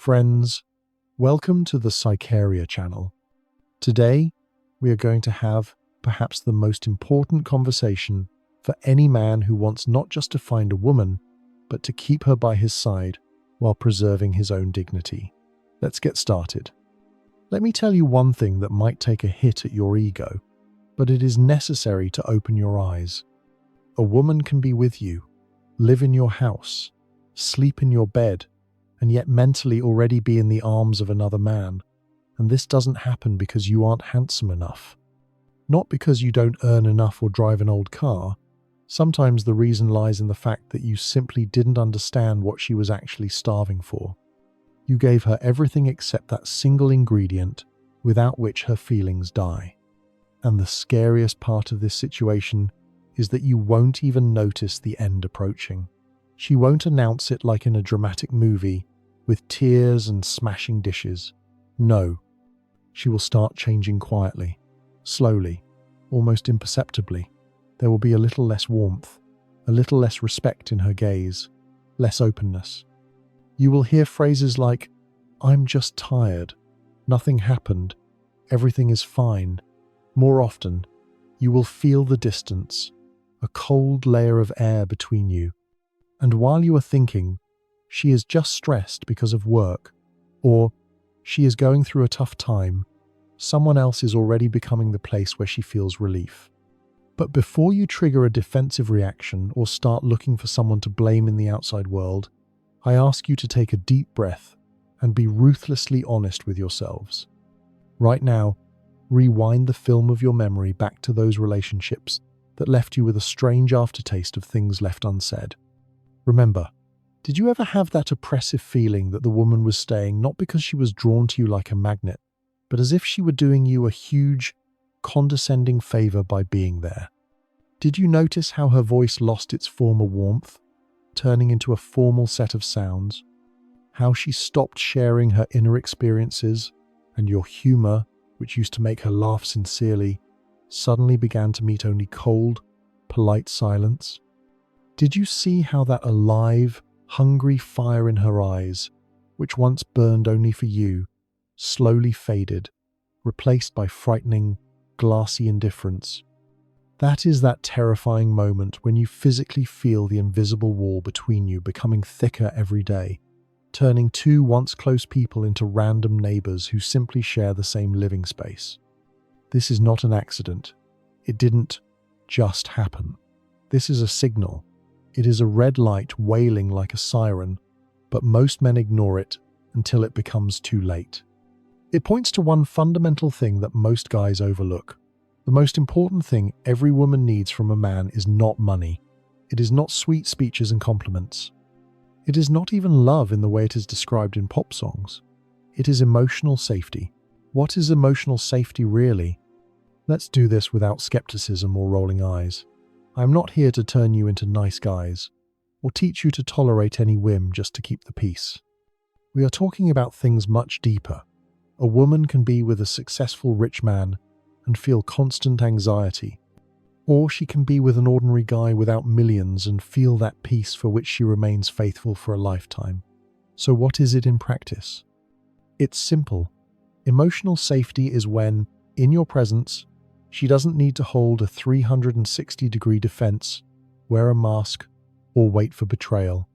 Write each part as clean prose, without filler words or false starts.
Friends, welcome to the Psycharia channel. Today, we are going to have perhaps the most important conversation for any man who wants not just to find a woman, but to keep her by his side while preserving his own dignity. Let's get started. Let me tell you one thing that might take a hit at your ego, but it is necessary to open your eyes. A woman can be with you, live in your house, sleep in your bed, and yet mentally already be in the arms of another man. And this doesn't happen because you aren't handsome enough. Not because you don't earn enough or drive an old car. Sometimes the reason lies in the fact that you simply didn't understand what she was actually starving for. You gave her everything except that single ingredient without which her feelings die. And the scariest part of this situation is that you won't even notice the end approaching. She won't announce it like in a dramatic movie with tears and smashing dishes. No, she will start changing quietly, slowly, almost imperceptibly. There will be a little less warmth, a little less respect in her gaze, less openness. You will hear phrases like, "I'm just tired, nothing happened, everything is fine." More often, you will feel the distance, a cold layer of air between you. And while you are thinking, she is just stressed because of work, or she is going through a tough time, someone else is already becoming the place where she feels relief. But before you trigger a defensive reaction or start looking for someone to blame in the outside world, I ask you to take a deep breath and be ruthlessly honest with yourselves. Right now, rewind the film of your memory back to those relationships that left you with a strange aftertaste of things left unsaid. Remember, did you ever have that oppressive feeling that the woman was staying not because she was drawn to you like a magnet, but as if she were doing you a huge, condescending favor by being there? Did you notice how her voice lost its former warmth, turning into a formal set of sounds? How she stopped sharing her inner experiences, and your humor, which used to make her laugh sincerely, suddenly began to meet only cold, polite silence? Did you see how that alive, hungry fire in her eyes, which once burned only for you, slowly faded, replaced by frightening, glassy indifference? That is that terrifying moment when you physically feel the invisible wall between you becoming thicker every day, turning two once close people into random neighbors who simply share the same living space. This is not an accident. It didn't just happen. This is a signal. It is a red light wailing like a siren, but most men ignore it until it becomes too late. It points to one fundamental thing that most guys overlook. The most important thing every woman needs from a man is not money. It is not sweet speeches and compliments. It is not even love in the way it is described in pop songs. It is emotional safety. What is emotional safety really? Let's do this without skepticism or rolling eyes. I'm not here to turn you into nice guys, or teach you to tolerate any whim just to keep the peace. We are talking about things much deeper. A woman can be with a successful rich man and feel constant anxiety, or she can be with an ordinary guy without millions and feel that peace for which she remains faithful for a lifetime. So what is it in practice? It's simple. Emotional safety is when, in your presence, she doesn't need to hold a 360-degree defense, wear a mask, or wait for betrayal.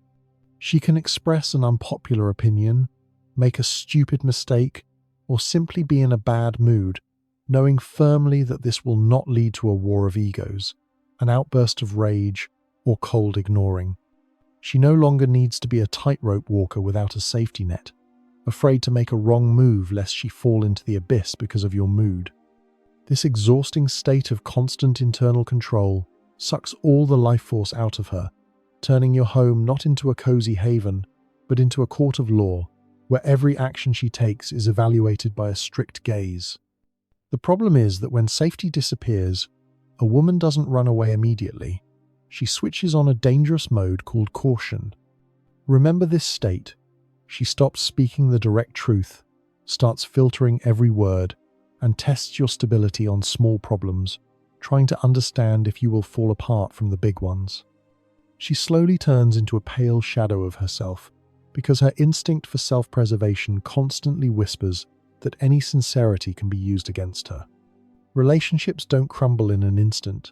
She can express an unpopular opinion, make a stupid mistake, or simply be in a bad mood, knowing firmly that this will not lead to a war of egos, an outburst of rage, or cold ignoring. She no longer needs to be a tightrope walker without a safety net, afraid to make a wrong move lest she fall into the abyss because of your mood. This exhausting state of constant internal control sucks all the life force out of her, turning your home not into a cozy haven, but into a court of law, where every action she takes is evaluated by a strict gaze. The problem is that when safety disappears, a woman doesn't run away immediately. She switches on a dangerous mode called caution. Remember this state. She stops speaking the direct truth, starts filtering every word, and tests your stability on small problems, trying to understand if you will fall apart from the big ones. She slowly turns into a pale shadow of herself, because her instinct for self-preservation constantly whispers that any sincerity can be used against her. Relationships don't crumble in an instant,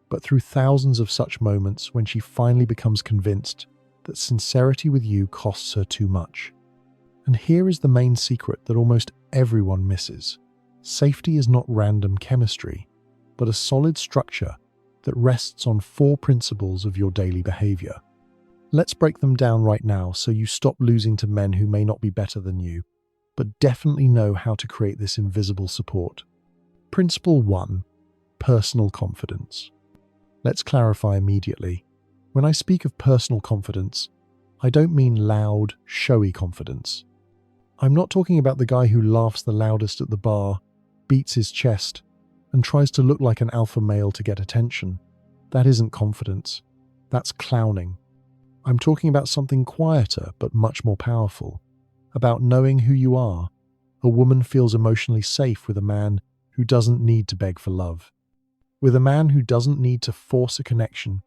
but through thousands of such moments when she finally becomes convinced that sincerity with you costs her too much. And here is the main secret that almost everyone misses. Safety is not random chemistry, but a solid structure that rests on 4 principles of your daily behavior. Let's break them down right now so you stop losing to men who may not be better than you, but definitely know how to create this invisible support. Principle 1. Personal confidence. Let's clarify immediately. When I speak of personal confidence, I don't mean loud, showy confidence. I'm not talking about the guy who laughs the loudest at the bar, beats his chest, and tries to look like an alpha male to get attention. That isn't confidence. That's clowning. I'm talking about something quieter but much more powerful. About knowing who you are. A woman feels emotionally safe with a man who doesn't need to beg for love. With a man who doesn't need to force a connection.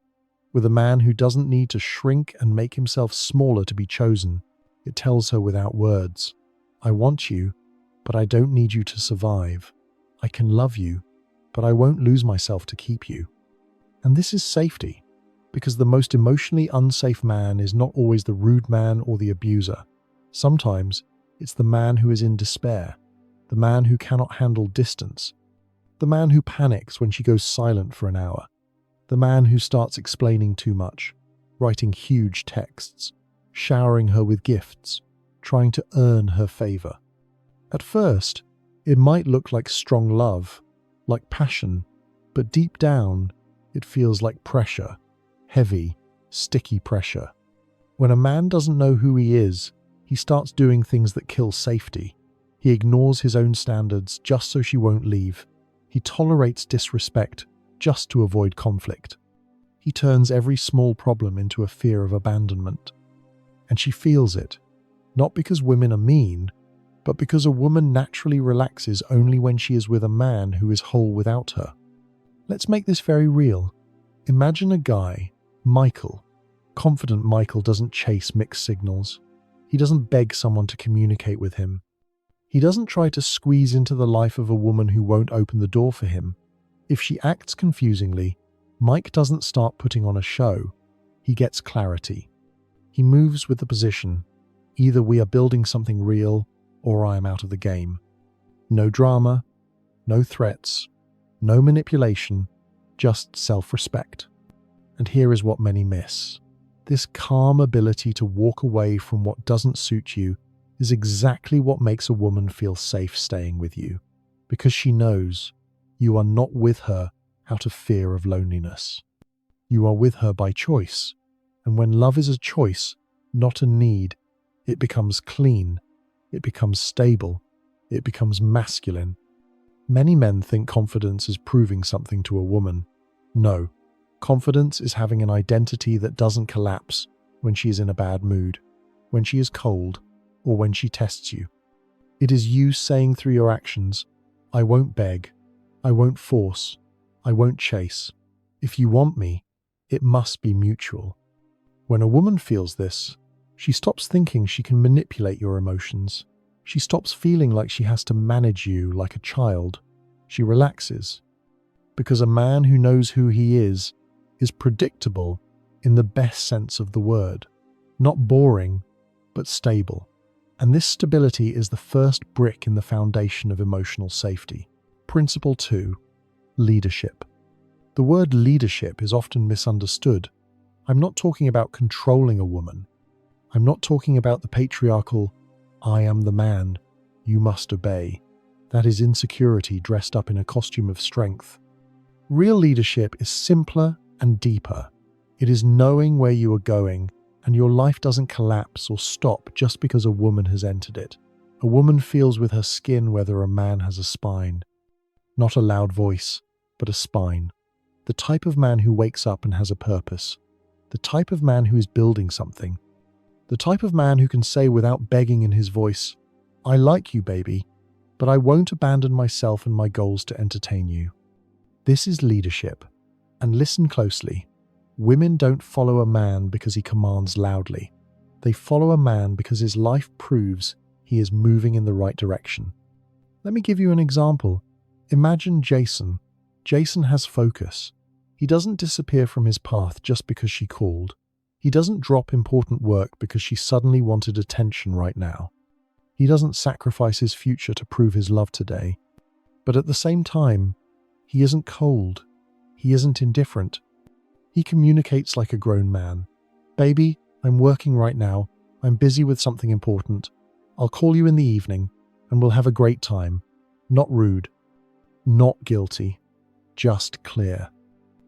With a man who doesn't need to shrink and make himself smaller to be chosen. It tells her without words, I want you, but I don't need you to survive. I can love you, but I won't lose myself to keep you. And this is safety, because the most emotionally unsafe man is not always the rude man or the abuser. Sometimes it's the man who is in despair, the man who cannot handle distance, the man who panics when she goes silent for an hour, the man who starts explaining too much, writing huge texts, showering her with gifts, trying to earn her favor. At first, it might look like strong love, like passion, but deep down, it feels like pressure, heavy, sticky pressure. When a man doesn't know who he is, he starts doing things that kill safety. He ignores his own standards just so she won't leave. He tolerates disrespect just to avoid conflict. He turns every small problem into a fear of abandonment. And she feels it, not because women are mean, but because a woman naturally relaxes only when she is with a man who is whole without her. Let's make this very real. Imagine a guy, Michael. Confident Michael doesn't chase mixed signals. He doesn't beg someone to communicate with him. He doesn't try to squeeze into the life of a woman who won't open the door for him. If she acts confusingly, Mike doesn't start putting on a show. He gets clarity. He moves with the position. Either we are building something real, or I am out of the game. No drama, no threats, no manipulation, just self-respect. And here is what many miss. This calm ability to walk away from what doesn't suit you is exactly what makes a woman feel safe staying with you, because she knows you are not with her out of fear of loneliness. You are with her by choice, and when love is a choice, not a need, it becomes clean, it becomes stable, it becomes masculine. Many men think confidence is proving something to a woman. No, confidence is having an identity that doesn't collapse when she is in a bad mood, when she is cold, or when she tests you. It is you saying through your actions, I won't beg, I won't force, I won't chase. If you want me, it must be mutual. When a woman feels this, she stops thinking she can manipulate your emotions. She stops feeling like she has to manage you like a child. She relaxes. Because a man who knows who he is predictable in the best sense of the word. Not boring, but stable. And this stability is the first brick in the foundation of emotional safety. Principle 2. Leadership. The word leadership is often misunderstood. I'm not talking about controlling a woman. I'm not talking about the patriarchal, I am the man, you must obey. That is insecurity dressed up in a costume of strength. Real leadership is simpler and deeper. It is knowing where you are going, and your life doesn't collapse or stop just because a woman has entered it. A woman feels with her skin whether a man has a spine. Not a loud voice, but a spine. The type of man who wakes up and has a purpose. The type of man who is building something. The type of man who can say without begging in his voice, I like you, baby, but I won't abandon myself and my goals to entertain you. This is leadership. And listen closely. Women don't follow a man because he commands loudly. They follow a man because his life proves he is moving in the right direction. Let me give you an example. Imagine Jason. Jason has focus. He doesn't disappear from his path just because she called. He doesn't drop important work because she suddenly wanted attention right now. He doesn't sacrifice his future to prove his love today. But at the same time, he isn't cold. He isn't indifferent. He communicates like a grown man. Baby, I'm working right now. I'm busy with something important. I'll call you in the evening, and we'll have a great time. Not rude. Not guilty. Just clear.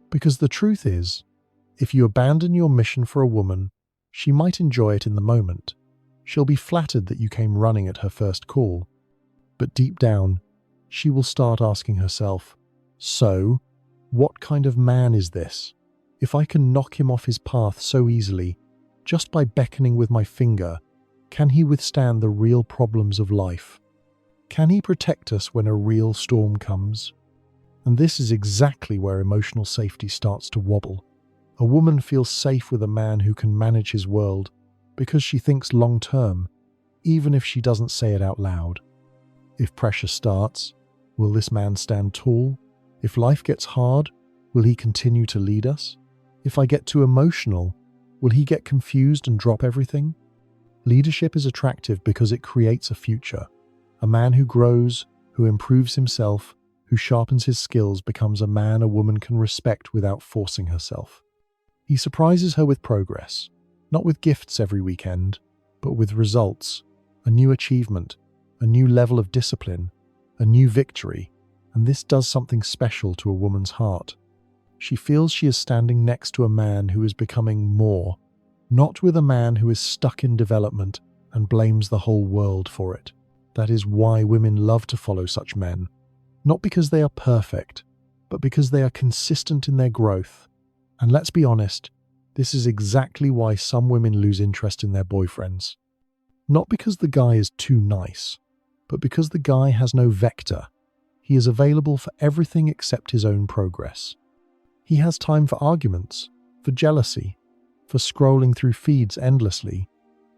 Because the truth is, if you abandon your mission for a woman, she might enjoy it in the moment. She'll be flattered that you came running at her first call. But deep down, she will start asking herself, so, what kind of man is this? If I can knock him off his path so easily, just by beckoning with my finger, can he withstand the real problems of life? Can he protect us when a real storm comes? And this is exactly where emotional safety starts to wobble. A woman feels safe with a man who can manage his world because she thinks long-term, even if she doesn't say it out loud. If pressure starts, will this man stand tall? If life gets hard, will he continue to lead us? If I get too emotional, will he get confused and drop everything? Leadership is attractive because it creates a future. A man who grows, who improves himself, who sharpens his skills becomes a man a woman can respect without forcing herself. He surprises her with progress, not with gifts every weekend, but with results, a new achievement, a new level of discipline, a new victory, and this does something special to a woman's heart. She feels she is standing next to a man who is becoming more, not with a man who is stuck in development and blames the whole world for it. That is why women love to follow such men, not because they are perfect, but because they are consistent in their growth. And let's be honest, this is exactly why some women lose interest in their boyfriends. Not because the guy is too nice, but because the guy has no vector. He is available for everything except his own progress. He has time for arguments, for jealousy, for scrolling through feeds endlessly,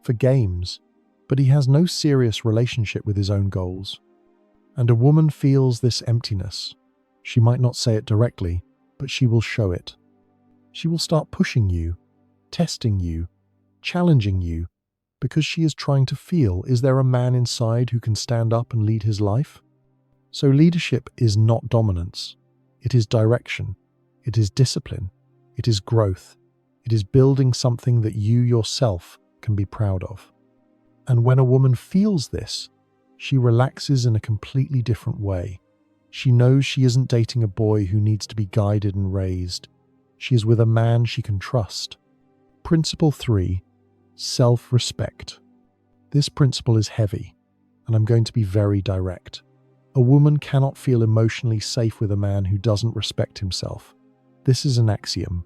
for games, but he has no serious relationship with his own goals. And a woman feels this emptiness. She might not say it directly, but she will show it. She will start pushing you, testing you, challenging you, because she is trying to feel, is there a man inside who can stand up and lead his life? So leadership is not dominance. It is direction. It is discipline. It is growth. It is building something that you yourself can be proud of. And when a woman feels this, she relaxes in a completely different way. She knows she isn't dating a boy who needs to be guided and raised. She is with a man she can trust. Principle 3. Self-respect. This principle is heavy, and I'm going to be very direct. A woman cannot feel emotionally safe with a man who doesn't respect himself. This is an axiom.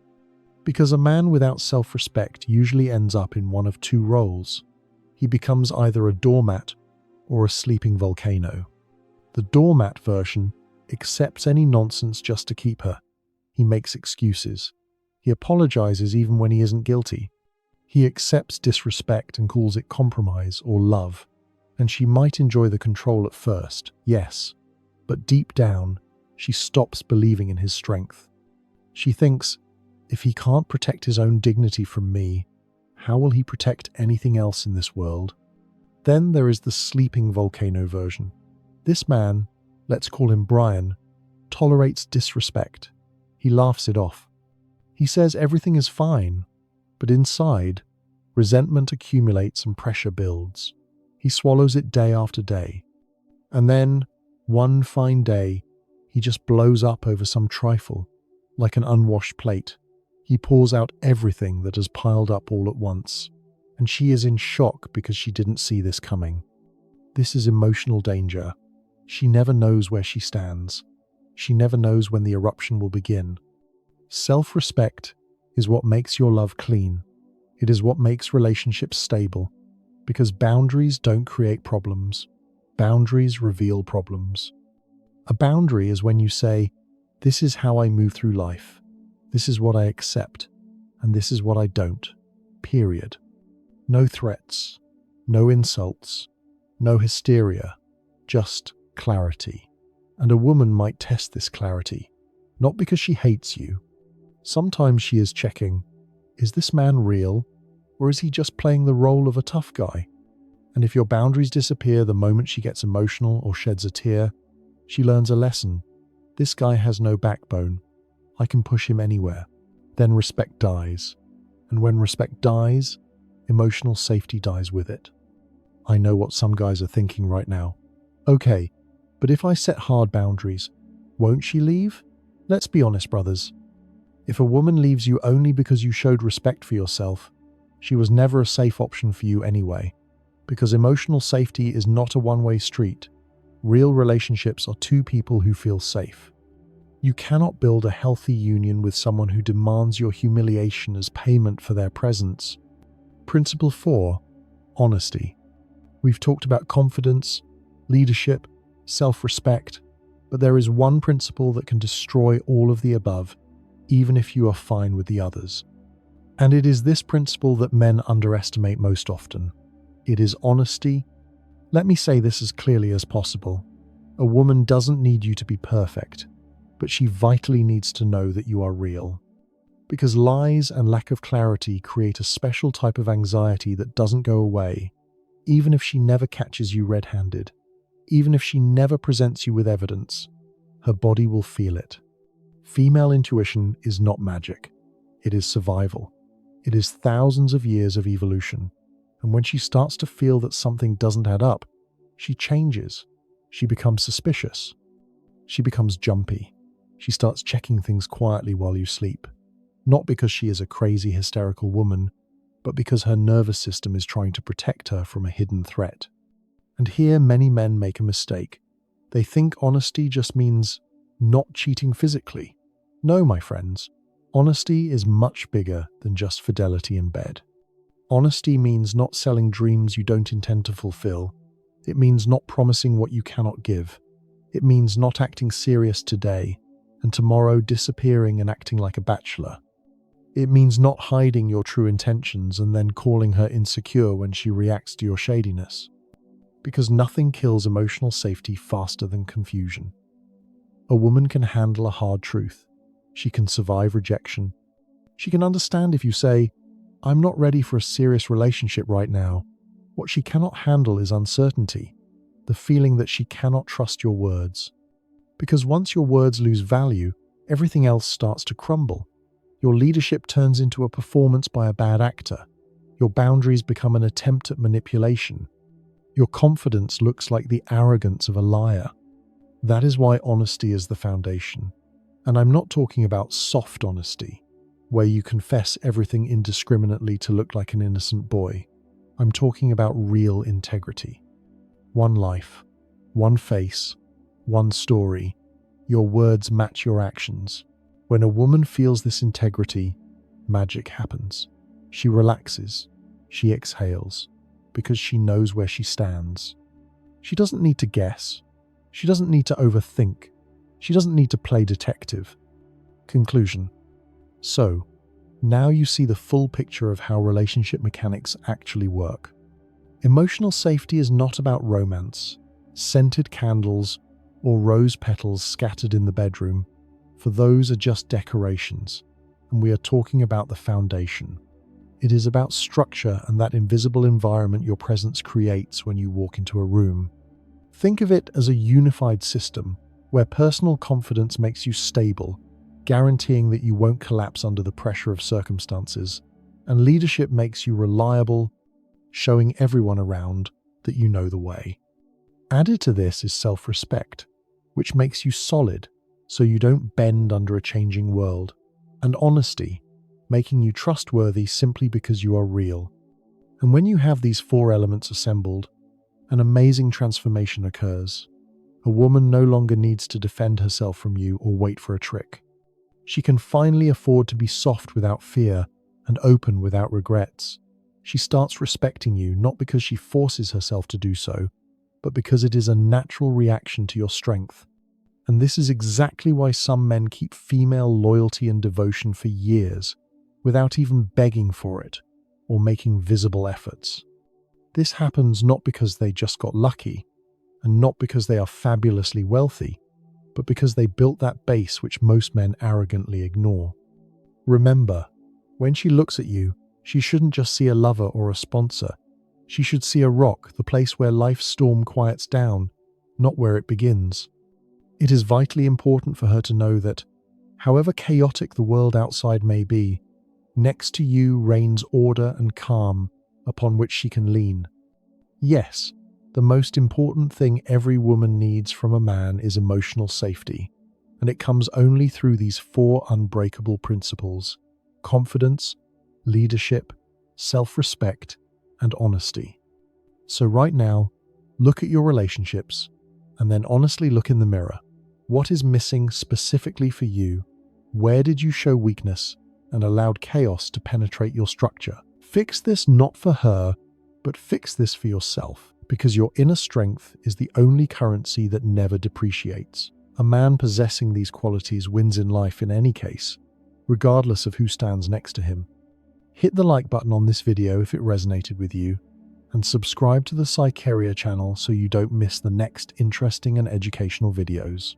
Because a man without self-respect usually ends up in one of two roles. He becomes either a doormat or a sleeping volcano. The doormat version accepts any nonsense just to keep her. He makes excuses. He apologizes even when he isn't guilty. He accepts disrespect and calls it compromise or love. And she might enjoy the control at first, yes, but deep down, she stops believing in his strength. She thinks, if he can't protect his own dignity from me, how will he protect anything else in this world? Then there is the sleeping volcano version. This man, let's call him Brian, tolerates disrespect. He laughs it off. He says everything is fine, but inside, resentment accumulates and pressure builds. He swallows it day after day. And then, one fine day, he just blows up over some trifle, like an unwashed plate. He pours out everything that has piled up all at once, and she is in shock because she didn't see this coming. This is emotional danger. She never knows where she stands. She never knows when the eruption will begin. Self-respect is what makes your love clean. It is what makes relationships stable, because boundaries don't create problems. Boundaries reveal problems. A boundary is when you say, this is how I move through life. This is what I accept, and this is what I don't. Period. No threats, no insults, no hysteria, just clarity. And a woman might test this clarity, not because she hates you. Sometimes she is checking, is this man real, or is he just playing the role of a tough guy? And if your boundaries disappear the moment she gets emotional or sheds a tear, she learns a lesson. This guy has no backbone. I can push him anywhere. Then respect dies. And when respect dies, emotional safety dies with it. I know what some guys are thinking right now. Okay, but if I set hard boundaries, won't she leave? Let's be honest, brothers. If a woman leaves you only because you showed respect for yourself, she was never a safe option for you anyway. Because emotional safety is not a one-way street. Real relationships are two people who feel safe. You cannot build a healthy union with someone who demands your humiliation as payment for their presence. Principle 4. Honesty. We've talked about confidence, leadership, self-respect, but there is one principle that can destroy all of the above, even if you are fine with the others. And it is this principle that men underestimate most often. It is honesty. Let me say this as clearly as possible. A woman doesn't need you to be perfect, but she vitally needs to know that you are real. Because lies and lack of clarity create a special type of anxiety that doesn't go away, even if she never catches you red-handed, even if she never presents you with evidence. Her body will feel it. Female intuition is not magic. It is survival. It is thousands of years of evolution. And when she starts to feel that something doesn't add up, she changes. She becomes suspicious. She becomes jumpy. She starts checking things quietly while you sleep. Not because she is a crazy, hysterical woman, but because her nervous system is trying to protect her from a hidden threat. And here many men make a mistake. They think honesty just means not cheating physically. No, my friends. Honesty is much bigger than just fidelity in bed. Honesty means not selling dreams you don't intend to fulfill. It means not promising what you cannot give. It means not acting serious today and tomorrow disappearing and acting like a bachelor. It means not hiding your true intentions and then calling her insecure when she reacts to your shadiness. Because nothing kills emotional safety faster than confusion. A woman can handle a hard truth. She can survive rejection. She can understand if you say, I'm not ready for a serious relationship right now. What she cannot handle is uncertainty, the feeling that she cannot trust your words. Because once your words lose value, everything else starts to crumble. Your leadership turns into a performance by a bad actor. Your boundaries become an attempt at manipulation. Your confidence looks like the arrogance of a liar. That is why honesty is the foundation. And I'm not talking about soft honesty, where you confess everything indiscriminately to look like an innocent boy. I'm talking about real integrity. One life, one face, one story. Your words match your actions. When a woman feels this integrity, magic happens. She relaxes. She exhales. Because she knows where she stands. She doesn't need to guess. She doesn't need to overthink. She doesn't need to play detective. Conclusion. So, now you see the full picture of how relationship mechanics actually work. Emotional safety is not about romance, scented candles, or rose petals scattered in the bedroom, for those are just decorations, and we are talking about the foundation. It is about structure and that invisible environment your presence creates when you walk into a room. Think of it as a unified system, where personal confidence makes you stable, guaranteeing that you won't collapse under the pressure of circumstances, and leadership makes you reliable, showing everyone around that you know the way. Added to this is self-respect, which makes you solid so you don't bend under a changing world, and honesty, making you trustworthy simply because you are real. And when you have these four elements assembled, an amazing transformation occurs. A woman no longer needs to defend herself from you or wait for a trick. She can finally afford to be soft without fear and open without regrets. She starts respecting you not because she forces herself to do so, but because it is a natural reaction to your strength. And this is exactly why some men keep female loyalty and devotion for years, without even begging for it. or making visible efforts. This happens not because they just got lucky, and not because they are fabulously wealthy, but because they built that base which most men arrogantly ignore. Remember, when she looks at you, she shouldn't just see a lover or a sponsor. She should see a rock, the place where life's storm quiets down, not where it begins. It is vitally important for her to know that, however chaotic the world outside may be, next to you reigns order and calm upon which she can lean. Yes, the most important thing every woman needs from a man is emotional safety, and it comes only through these 4 unbreakable principles: confidence, leadership, self-respect, and honesty. So right now, look at your relationships, and then honestly look in the mirror. What is missing specifically for you? Where did you show weakness and allowed chaos to penetrate your structure? Fix this not for her, but fix this for yourself, because your inner strength is the only currency that never depreciates. A man possessing these qualities wins in life in any case, regardless of who stands next to him. Hit the like button on this video if it resonated with you, and subscribe to the Psycheria channel so you don't miss the next interesting and educational videos.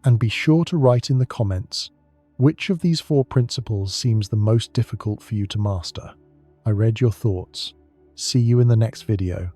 And be sure to write in the comments, which of these 4 principles seems the most difficult for you to master? I read your thoughts. See you in the next video.